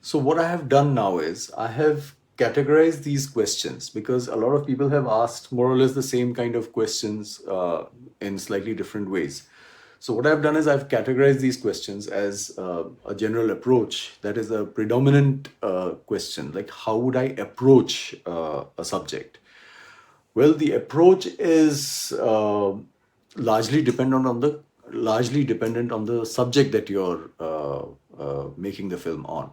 So what I have done now is I have categorized these questions because a lot of people have asked more or less the same kind of questions in slightly different ways. So what I've done is I've categorized these questions as a general approach. That is a predominant question, like how would I approach a subject? Well, the approach is largely dependent on the subject that you're making the film on.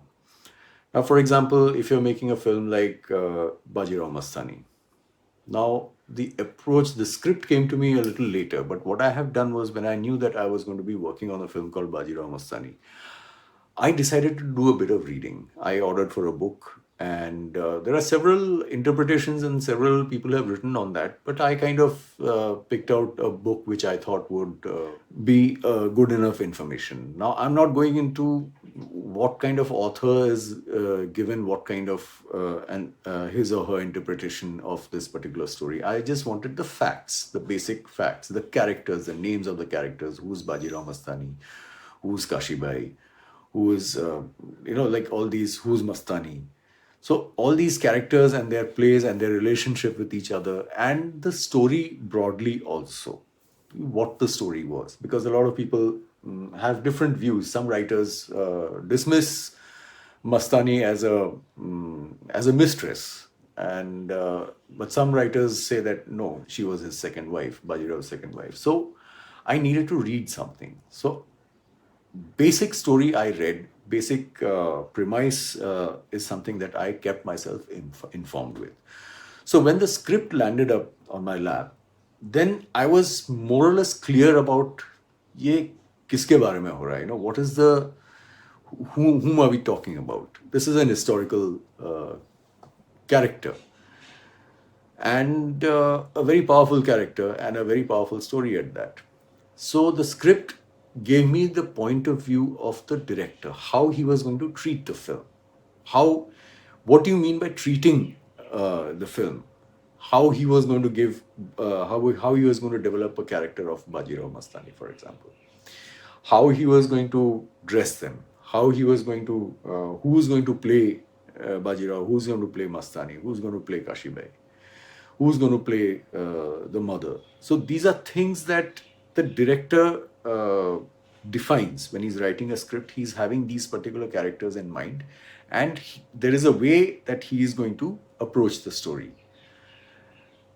Now, for example, if you're making a film like Bajirao Mastani, now the approach, the script came to me a little later, but what I have done was when I knew that I was going to be working on a film called Bajirao Mastani, I decided to do a bit of reading. I ordered for a book, and there are several interpretations, and several people have written on that. But I kind of picked out a book which I thought would be good enough information. Now, I'm not going into what kind of author is given what kind of his or her interpretation of this particular story. I just wanted the facts, the basic facts, the characters, the names of the characters. Who's Bajirao Mastani? Who's Kashibai? Who is like all these, who's Mastani? So all these characters and their plays and their relationship with each other, and the story broadly also, what the story was, because a lot of people have different views. Some writers dismiss Mastani as a mistress, and but some writers say that no, she was his second wife, Bajirao's second wife. So I needed to read something. So basic story I read, basic premise is something that I kept myself informed with. So when the script landed up on my lap, then I was more or less clear about ये किसके बारे में हो रहा है, what is the, whom are we talking about? This is an historical character, and a very powerful character and a very powerful story at that. So the script gave me the point of view of the director, how he was going to treat the film. How, what do you mean by treating the film? How he was going to give, how he was going to develop a character of Bajirao Mastani, for example. How he was going to dress them. How he was going to, who's going to play Bajirao, who's going to play Mastani, who's going to play Kashibai, who's going to play the mother. So these are things that the director defines when he's writing a script. He's having these particular characters in mind, and there is a way that he is going to approach the story.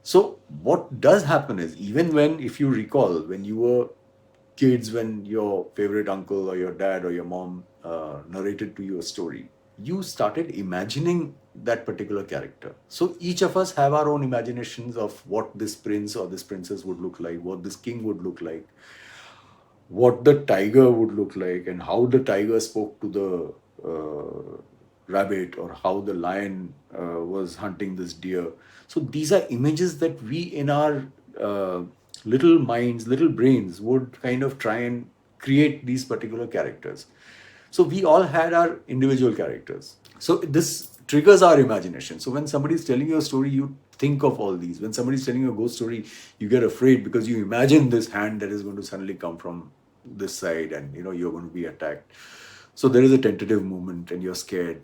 So what does happen is, even when, if you recall, when you were kids, when your favorite uncle or your dad or your mom narrated to you a story, you started imagining that particular character. So each of us have our own imaginations of what this prince or this princess would look like, what this king would look like, what the tiger would look like, and how the tiger spoke to the rabbit, or how the lion was hunting this deer. So these are images that we, in our little minds, little brains, would kind of try and create these particular characters. So we all had our individual characters. So this triggers our imagination. So when somebody is telling you a story, you think of all these. When somebody is telling you a ghost story, you get afraid because you imagine this hand that is going to suddenly come from this side, and you're going to be attacked. So there is a tentative movement and you're scared.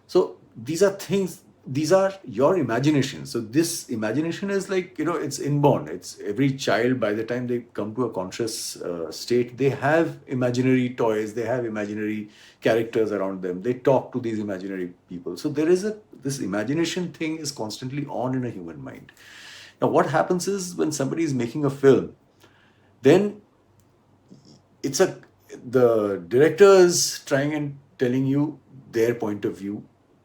So these are things, these are your imagination. So this imagination is like, it's inborn. It's every child, by the time they come to a conscious state, they have imaginary toys, they have imaginary characters around them. They talk to these imaginary people. So there is this imagination thing is constantly on in a human mind. Now what happens is, when somebody is making a film, then the director is trying and telling you their point of view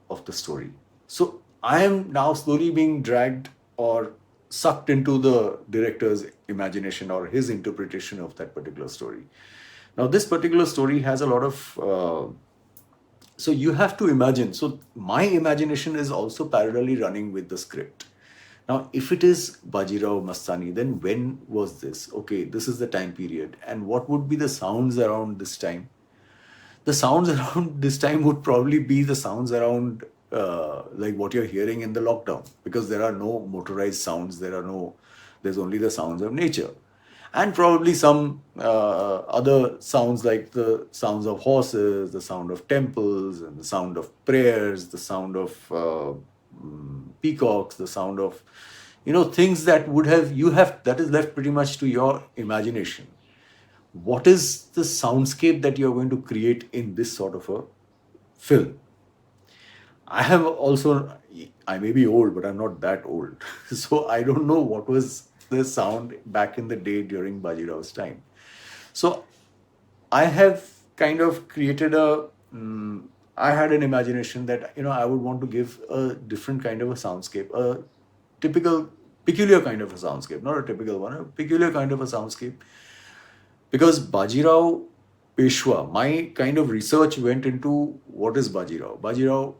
of the story. So I am now slowly being dragged or sucked into the director's imagination or his interpretation of that particular story. Now this particular story has a lot of so you have to imagine. So my imagination is also parallelly running with the script. Now, if it is Bajirao Mastani, then when was this? Okay, this is the time period. And what would be the sounds around this time? The sounds around this time would probably be the sounds around like what you're hearing in the lockdown, because there are no motorized sounds. There's only the sounds of nature. and probably some other sounds like the sounds of horses, the sound of temples, and the sound of prayers, the sound of peacocks, the sound of things that would have you have that is left pretty much to your imagination. What is the soundscape that you're going to create in this sort of a film? I have also, I may be old, but I'm not that old. So I don't know what was the sound back in the day during Bajirao's time. So I have kind of created I had an imagination that, I would want to give a different kind of a soundscape, a typical, peculiar kind of a soundscape, not a typical one, a peculiar kind of a soundscape. Because Bajirao Peshwa, my kind of research went into what is Bajirao. Bajirao,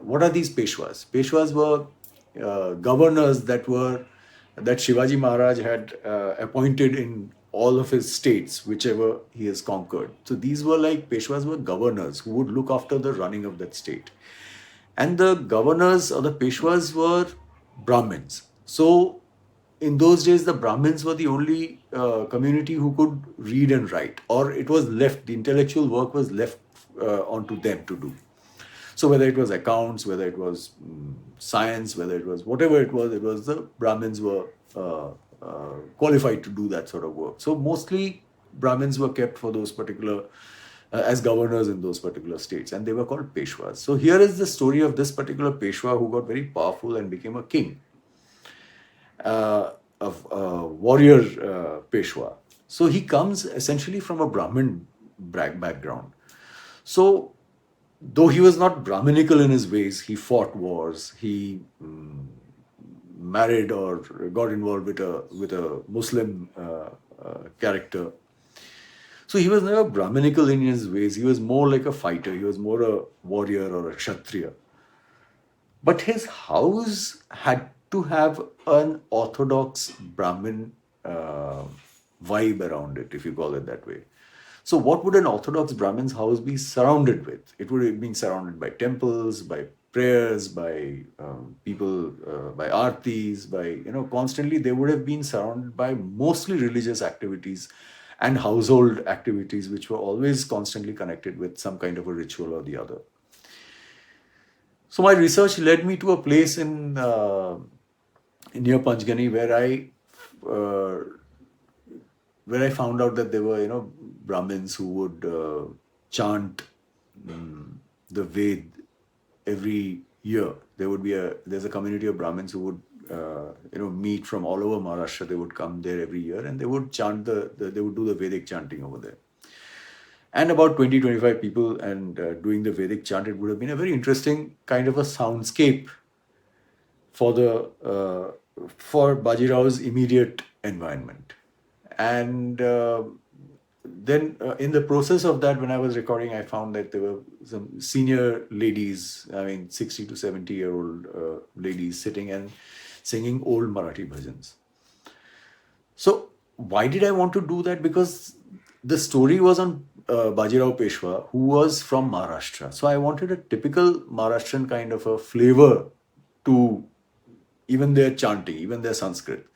what are these Peshwas? Peshwas were governors that Shivaji Maharaj had appointed in all of his states, whichever he has conquered. So these were like Peshwas were governors who would look after the running of that state. And the governors or the Peshwas were Brahmins. So in those days, the Brahmins were the only community who could read and write, or it was left, the intellectual work was left onto them to do. So whether it was accounts, whether it was science, whether it was whatever it was the Brahmins were qualified to do that sort of work. So mostly Brahmins were kept for those particular, as governors in those particular states, and they were called Peshwas. So here is the story of this particular Peshwa who got very powerful and became a king. A warrior Peshwa. So he comes essentially from a Brahmin background. So though he was not Brahminical in his ways, he fought wars, he married or got involved with a Muslim character. So he was never Brahminical in his ways. He was more like a fighter. He was more a warrior or a Kshatriya. But his house had to have an orthodox Brahmin vibe around it, if you call it that way. So what would an orthodox Brahmin's house be surrounded with? It would have been surrounded by temples, by prayers, by people, by artis, by, constantly they would have been surrounded by mostly religious activities and household activities, which were always constantly connected with some kind of a ritual or the other. So my research led me to a place in near Panchgani where I found out that there were Brahmins who would chant the Ved every year. There's a community of Brahmins who would meet from all over Maharashtra. They would come there every year and they would chant they would do the Vedic chanting over there. And about 20-25 people and doing the Vedic chant. It would have been a very interesting kind of a soundscape for Bajirao's immediate environment. And then in the process of that, when I was recording, I found that there were some senior ladies, 60 to 70-year-old ladies sitting and singing old Marathi bhajans. So why did I want to do that? Because the story was on Bajirao Peshwa, who was from Maharashtra. So I wanted a typical Maharashtrian kind of a flavor to even their chanting, even their Sanskrit.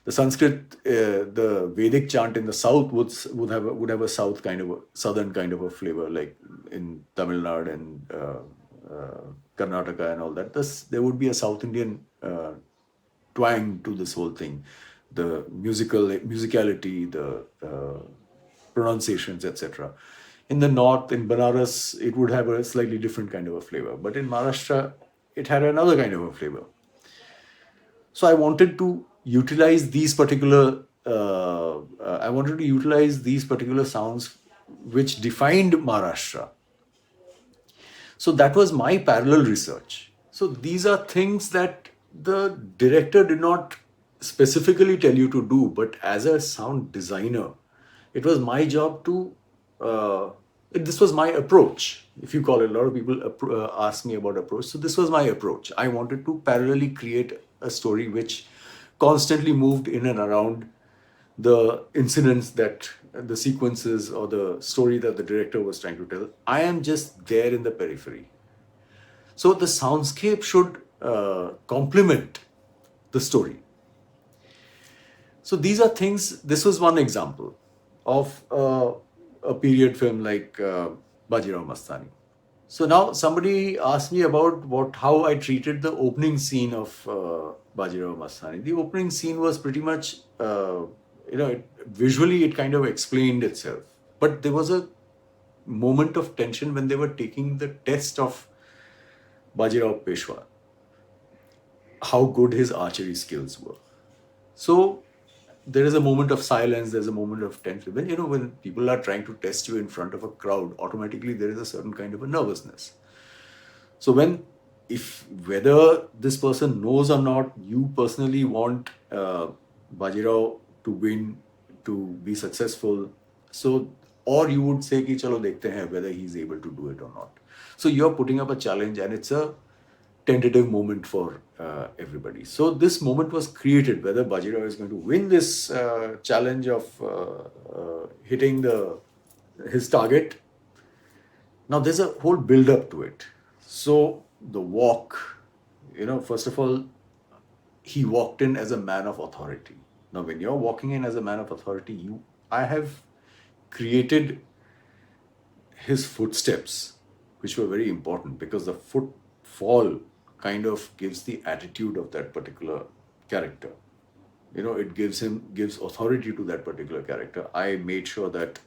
The Sanskrit, the Vedic chant in the south would have a southern kind of a flavor, like in Tamil Nadu and Karnataka and all that. There would be a South Indian twang to this whole thing, the musicality, the pronunciations, etc. In the north, in Banaras, it would have a slightly different kind of a flavor, but in Maharashtra, it had another kind of a flavor. So I wanted to utilize these particular sounds which defined Maharashtra. So that was my parallel research. So these are things that the director did not specifically tell you to do, but as a sound designer, it was my job to this was my approach, if you call it. A lot of people ask me about approach. So this was my approach. I wanted to parallelly create a story which constantly moved in and around the incidents, that the sequences or the story that the director was trying to tell. I am just there in the periphery. So the soundscape should complement the story. So these are things. This was one example of a period film like Bajirao Mastani. So now somebody asked me about how I treated the opening scene of Bajirao Mastani. The opening scene was pretty much, visually it kind of explained itself. But there was a moment of tension when they were taking the test of Bajirao Peshwa, how good his archery skills were. So there is a moment of silence, there's a moment of tension. When people are trying to test you in front of a crowd, automatically there is a certain kind of a nervousness. So whether this person knows or not, you personally want Bajirao to win, to be successful. So, or you would say, ki chalo dekhte hain whether he's able to do it or not. So you're putting up a challenge, and it's a tentative moment for everybody. So this moment was created, whether Bajirao is going to win this challenge of hitting his target. Now there's a whole build up to it. So the walk, first of all, he walked in as a man of authority. Now when you're walking in as a man of authority, I have created his footsteps, which were very important, because the footfall kind of gives the attitude of that particular character. It gives authority to that particular character. I made sure that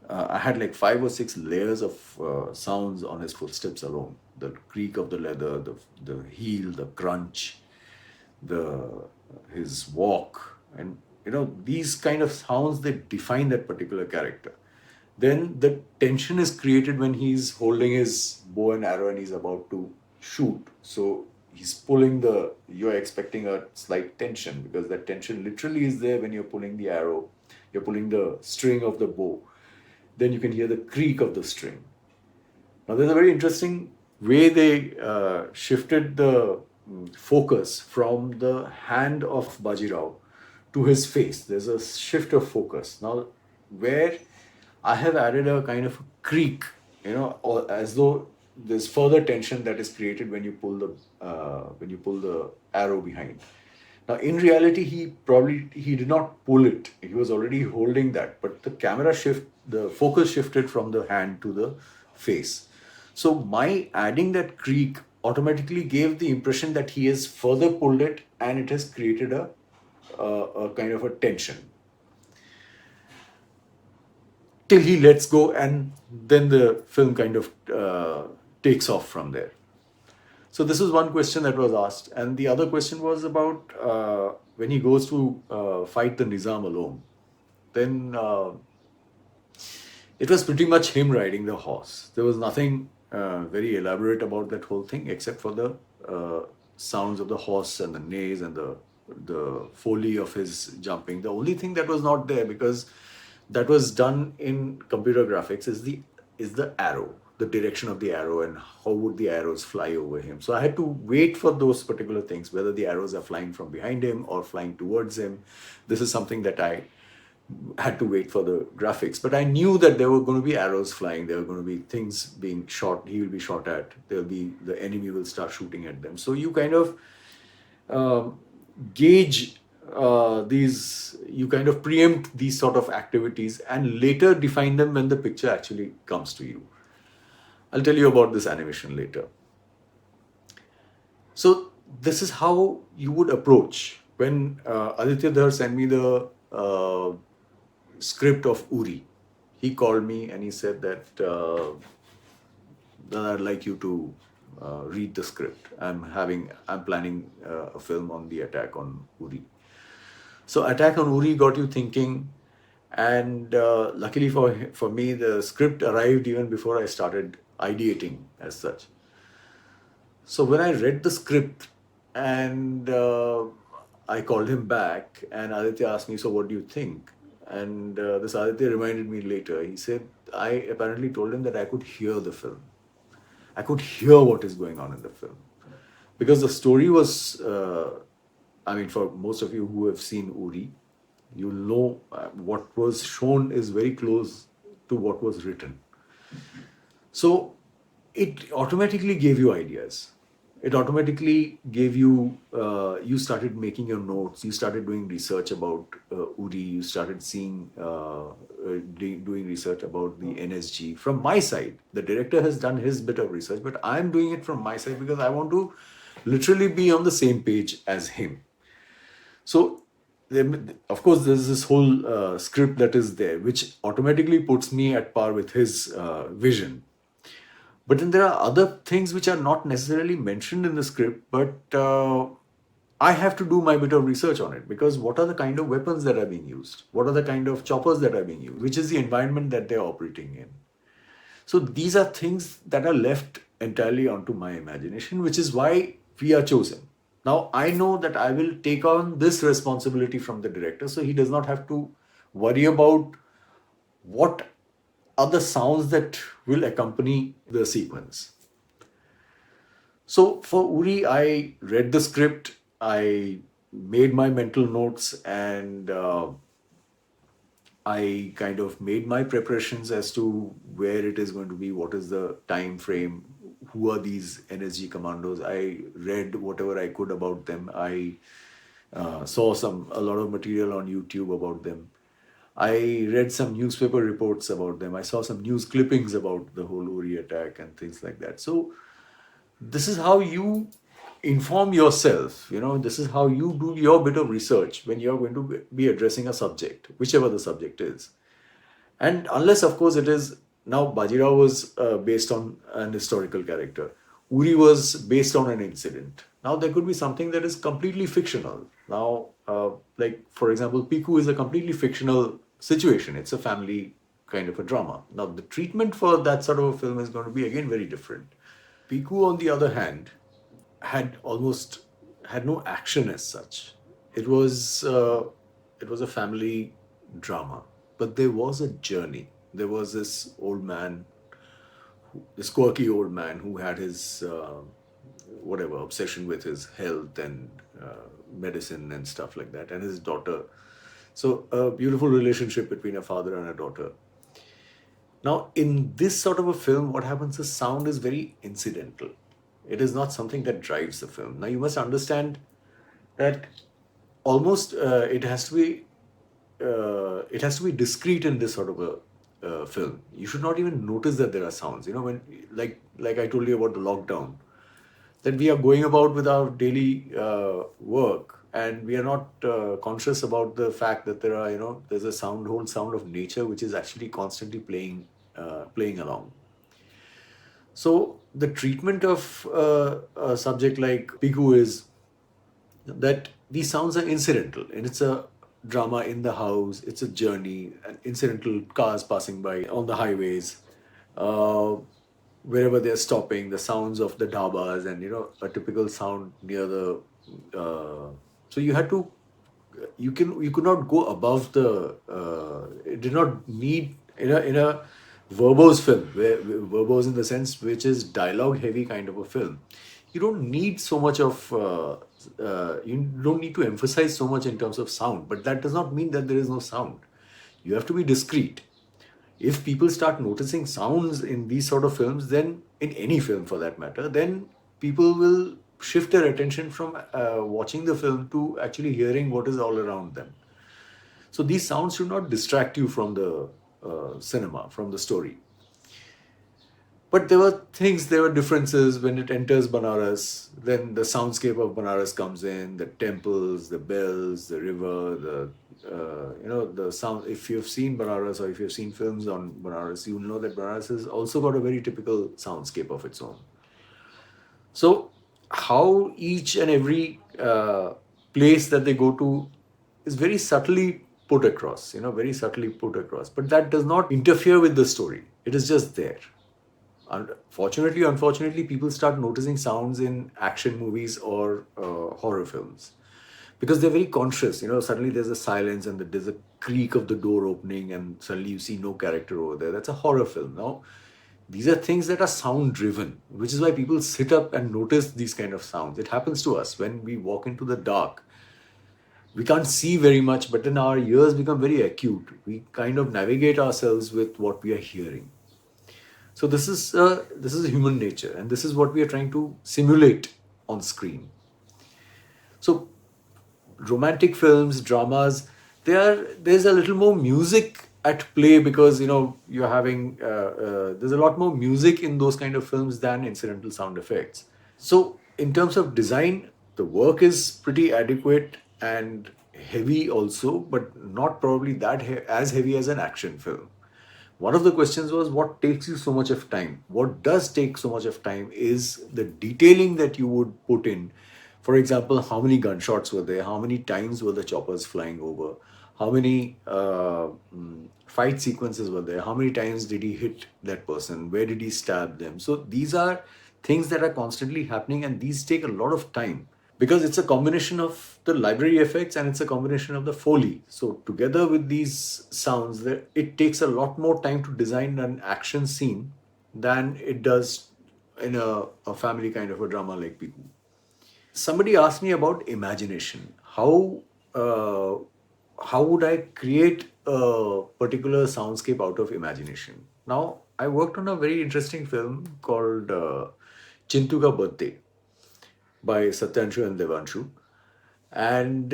I had like 5 or 6 layers of sounds on his footsteps alone. The creak of the leather, the heel, the crunch, his walk, and these kind of sounds, they define that particular character. Then the tension is created when he's holding his bow and arrow and he's about to shoot. So he's pulling you're expecting a slight tension, because that tension literally is there when you're pulling the arrow, you're pulling the string of the bow. Then you can hear the creak of the string. Now there's a very interesting way they shifted the focus from the hand of Bajirao to his face. There's a shift of focus. Now where I have added a kind of a creak, or as though there's further tension that is created when you pull the arrow behind. Now, in reality, he did not pull it. He was already holding that, but the focus shifted from the hand to the face. So my adding that creak automatically gave the impression that he has further pulled it, and it has created a kind of a tension till he lets go, and then the film kind of takes off from there. So this is one question that was asked, and the other question was about when he goes to fight the Nizam alone. Then it was pretty much him riding the horse. There was nothing very elaborate about that whole thing, except for the sounds of the horse and the neighs and the foley of his jumping. The only thing that was not there, because that was done in computer graphics, is the arrow, the direction of the arrow, and how would the arrows fly over him. So I had to wait for those particular things, whether the arrows are flying from behind him or flying towards him. This is something that I had to wait for the graphics. But I knew that there were going to be arrows flying, there were going to be things being shot, he will be shot at, the enemy will start shooting at them. So you kind of gauge you kind of preempt these sort of activities and later define them when the picture actually comes to you. I'll tell you about this animation later. So this is how you would approach. When Aditya Dhar sent me the script of URI, he called me and he said that I'd like you to read the script. I'm planning a film on the attack on URI. So attack on URI got you thinking, and luckily for me, the script arrived even before I started ideating as such. So when I read the script, and I called him back, and Aditya asked me, so what do you think? And this Aditya reminded me later. He said, I apparently told him that I could hear the film. I could hear what is going on in the film. Because the story was, for most of you who have seen URI, you'll know what was shown is very close to what was written. So it automatically gave you ideas. it automatically gave you, you started making your notes, you started doing research about Uri, you started seeing, doing research about the NSG. From my side, the director has done his bit of research, but I'm doing it from my side because I want to literally be on the same page as him. So, of course, there's this whole script that is there, which automatically puts me at par with his vision. But then there are other things which are not necessarily mentioned in the script, but I have to do my bit of research on it, because what are the kind of weapons that are being used? What are the kind of choppers that are being used? Which is the environment that they're operating in? So these are things that are left entirely onto my imagination, which is why we are chosen. Now, I know that I will take on this responsibility from the director, so he does not have to worry about what are the sounds that will accompany the sequence. So for Uri, I read the script, I made my mental notes, and I kind of made my preparations as to where it is going to be, what is the time frame, who are these NSG commandos. I read whatever I could about them. I saw a lot of material on YouTube about them. I read some newspaper reports about them. I saw some news clippings about the whole Uri attack and things like that. So this is how you inform yourself. This is how you do your bit of research when you're going to be addressing a subject, whichever the subject is. And unless, of course, it is, now Bajirao was based on an historical character, Uri was based on an incident. Now there could be something that is completely fictional. Now, like for example, Piku is a completely fictional situation. It's a family kind of a drama. Now the treatment for that sort of a film is going to be again very different. Piku, on the other hand, had no action as such. It was a family drama, but there was a journey. There was this old man, this quirky old man who had his whatever obsession with his health and medicine and stuff like that, and his daughter. So a beautiful relationship between a father and a daughter. Now, in this sort of a film, what happens is sound is very incidental. It is not something that drives the film. Now, you must understand that almost it has to be discreet in this sort of a film. You should not even notice that there are sounds. When like I told you about the lockdown, that we are going about with our daily work, and we are not conscious about the fact that there's a whole sound of nature which is actually constantly playing along. So the treatment of a subject like Piku is that these sounds are incidental, and it's a drama in the house, it's a journey, and incidental cars passing by on the highways, uh, wherever they're stopping, the sounds of the dhabas, and a typical sound near the. So you could not go above the. It did not need in a verbose film, verbose in the sense which is dialogue heavy kind of a film. You don't need so much of. You don't need to emphasize so much in terms of sound, but that does not mean that there is no sound. You have to be discreet. If people start noticing sounds in these sort of films, then in any film for that matter, then people will shift their attention from watching the film to actually hearing what is all around them. So these sounds should not distract you from the cinema, from the story. But there were differences when it enters Banaras. Then the soundscape of Banaras comes in, the temples, the bells, the river, the sound. If you've seen Banaras or if you've seen films on Banaras, you'll know that Banaras has also got a very typical soundscape of its own. So how each and every place that they go to is very subtly put across, very subtly put across. But that does not interfere with the story. It is just there. Unfortunately, people start noticing sounds in action movies or horror films because they're very conscious. Suddenly there's a silence and there's a creak of the door opening, and suddenly you see no character over there. That's a horror film. Now, these are things that are sound driven, which is why people sit up and notice these kind of sounds. It happens to us when we walk into the dark. We can't see very much, but then our ears become very acute. We kind of navigate ourselves with what we are hearing. So this is human nature, and this is what we are trying to simulate on screen. So romantic films, dramas, there's a little more music at play because you're having there's a lot more music in those kind of films than incidental sound effects. So in terms of design, the work is pretty adequate and heavy also, but not probably as heavy as an action film. One of the questions was, what takes you so much of time? What does take so much of time is the detailing that you would put in. For example, how many gunshots were there? How many times were the choppers flying over? How many fight sequences were there? How many times did he hit that person? Where did he stab them? So these are things that are constantly happening, and these take a lot of time because it's a combination of the library effects and it's a combination of the Foley. So together with these sounds, it takes a lot more time to design an action scene than it does in a family kind of a drama like Piku. Somebody asked me about imagination. Uh, how would I create a particular soundscape out of imagination? Now, I worked on a very interesting film called Chintu Ka Birthday by Satyanshu and Devanshu. And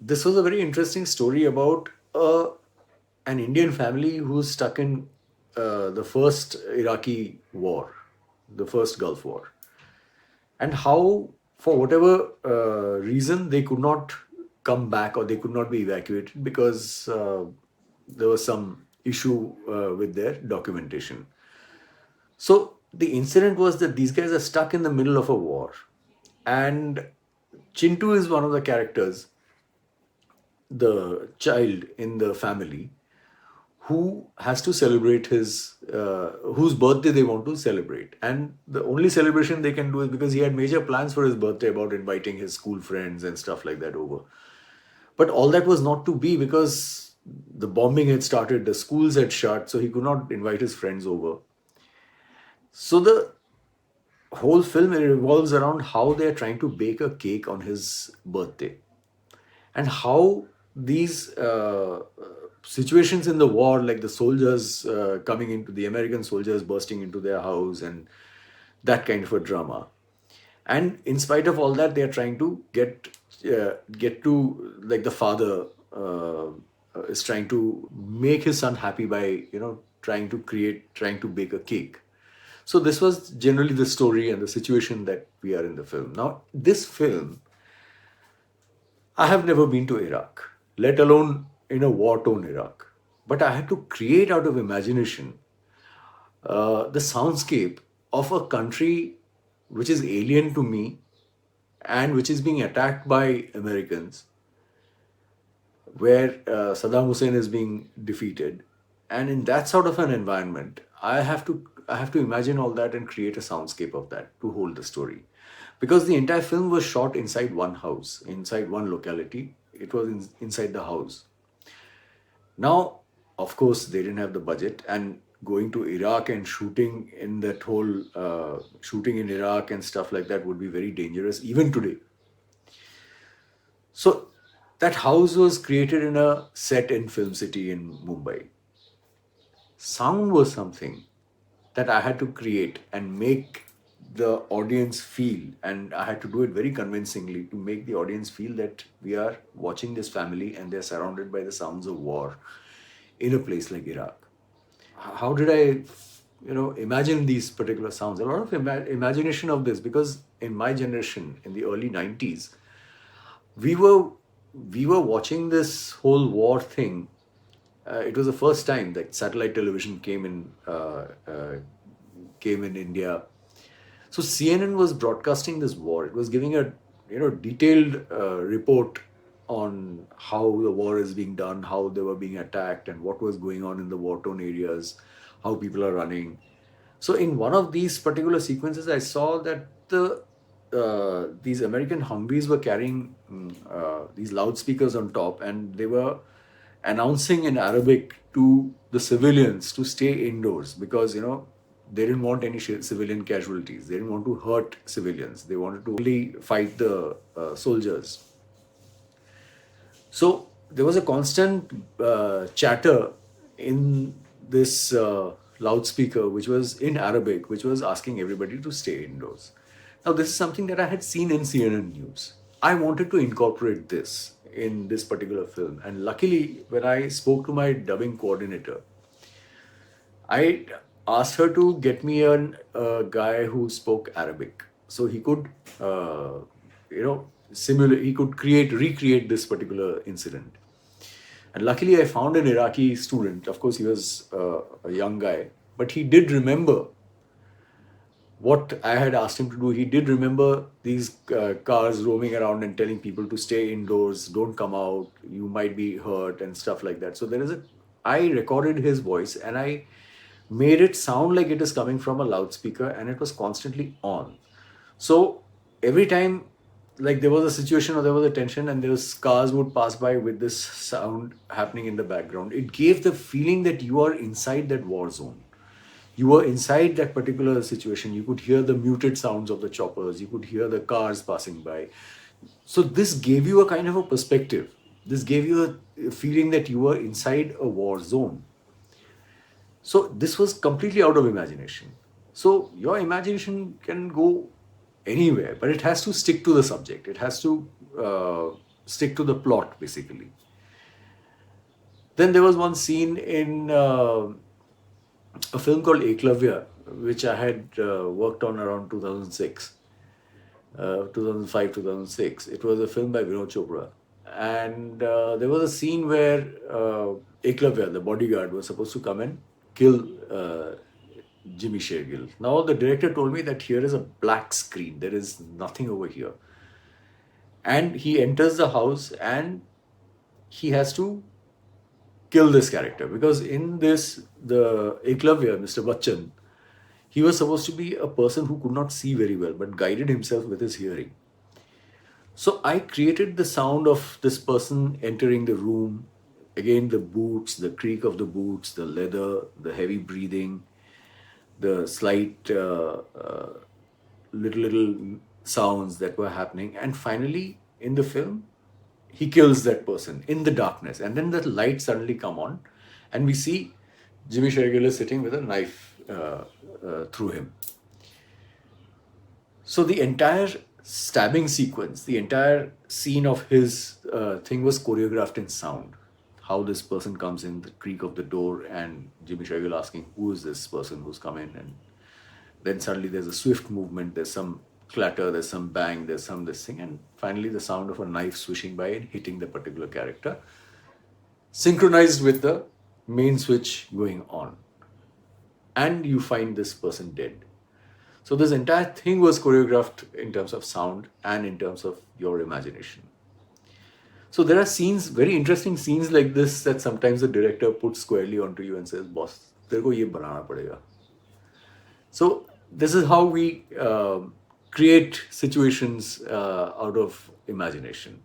this was a very interesting story about an Indian family who's stuck in the first Iraqi war, the first Gulf War, and how, for whatever reason, they could not come back or they could not be evacuated because there was some issue with their documentation. So the incident was that these guys are stuck in the middle of a war, and Chintu is one of the characters, the child in the family, who has to celebrate whose birthday they want to celebrate. And the only celebration they can do is because he had major plans for his birthday about inviting his school friends and stuff like that over. But all that was not to be because the bombing had started, the schools had shut, so he could not invite his friends over. So the whole film revolves around how they are trying to bake a cake on his birthday and how these situations in the war, like the soldiers coming into the American soldiers bursting into their house and that kind of a drama. And in spite of all that, they are trying to get to, like, the father is trying to make his son happy by trying to bake a cake. So this was generally the story and the situation that we are in the film. Now, this film, I have never been to Iraq, let alone in a war-torn Iraq. But I had to create out of imagination the soundscape of a country which is alien to me and which is being attacked by Americans, where Saddam Hussein is being defeated. And in that sort of an environment, I have to imagine all that and create a soundscape of that to hold the story. Because the entire film was shot inside one house, inside one locality. It was inside the house. Now, of course, they didn't have the budget, and going to Iraq and shooting in Iraq and stuff like that would be very dangerous even today. So that house was created in a set in Film City in Mumbai. Sound was something that I had to create and make the audience feel, and I had to do it very convincingly to make the audience feel that we are watching this family and they're surrounded by the sounds of war in a place like Iraq. How did I, imagine these particular sounds? A lot of imagination of this, because in my generation, in the early 90s, we were watching this whole war thing. It was the first time that satellite television came in India. So CNN was broadcasting this war. It was giving a detailed report on how the war is being done, how they were being attacked, and what was going on in the war-torn areas, how people are running. So in one of these particular sequences, I saw that these American Humvees were carrying these loudspeakers on top, and they were announcing in Arabic to the civilians to stay indoors because they didn't want any civilian casualties. They didn't want to hurt civilians. They wanted to only fight the soldiers. So there was a constant chatter in this loudspeaker, which was in Arabic, which was asking everybody to stay indoors. Now, this is something that I had seen in CNN News. I wanted to incorporate this in this particular film. And luckily, when I spoke to my dubbing coordinator, I asked her to get me a guy who spoke Arabic. So he could, simulate, he could recreate this particular incident. And luckily, I found an Iraqi student. Of course, he was a young guy, but he did remember what I had asked him to do. He did remember these cars roaming around and telling people to stay indoors, don't come out, you might be hurt, and stuff like that. So I recorded his voice and I made it sound like it is coming from a loudspeaker, and it was constantly on. So every time, like there was a situation or there was a tension and those cars would pass by with this sound happening in the background, it gave the feeling that you are inside that war zone. You were inside that particular situation. You could hear the muted sounds of the choppers. You could hear the cars passing by. So this gave you a kind of a perspective. This gave you a feeling that you were inside a war zone. So this was completely out of imagination. So your imagination can go anywhere, but it has to stick to the subject. It has to stick to the plot, basically. Then there was one scene in a film called Eklavya, which I had worked on around 2006, 2005, 2006. It was a film by Vinod Chopra. And there was a scene where Eklavya, the bodyguard, was supposed to come and kill Jimmy Shergill. Now, the director told me that here is a black screen. There is nothing over here. And he enters the house and he has to kill this character, because in this, the Eklavya, Mr. Bachchan, he was supposed to be a person who could not see very well but guided himself with his hearing. So I created the sound of this person entering the room. Again, the boots, the creak of the boots, the leather, the heavy breathing, the slight little sounds that were happening. And finally, in the film, he kills that person in the darkness. And then the lights suddenly come on and we see Jimmy Shergill is sitting with a knife through him. So the entire stabbing sequence, the entire scene of his thing was choreographed in sound. How this person comes in, the creak of the door, and Jimmy Shergill asking, who is this person who's come in? And then suddenly there's a swift movement, there's some clatter, there's some bang, there's some this thing, and finally the sound of a knife swishing by and hitting the particular character, synchronized with the main switch going on. And you find this person dead. So this entire thing was choreographed in terms of sound and in terms of your imagination. So there are scenes, very interesting scenes like this, that sometimes the director puts squarely onto you and says, boss, tere ko ye banana padega. So this is how we create situations out of imagination.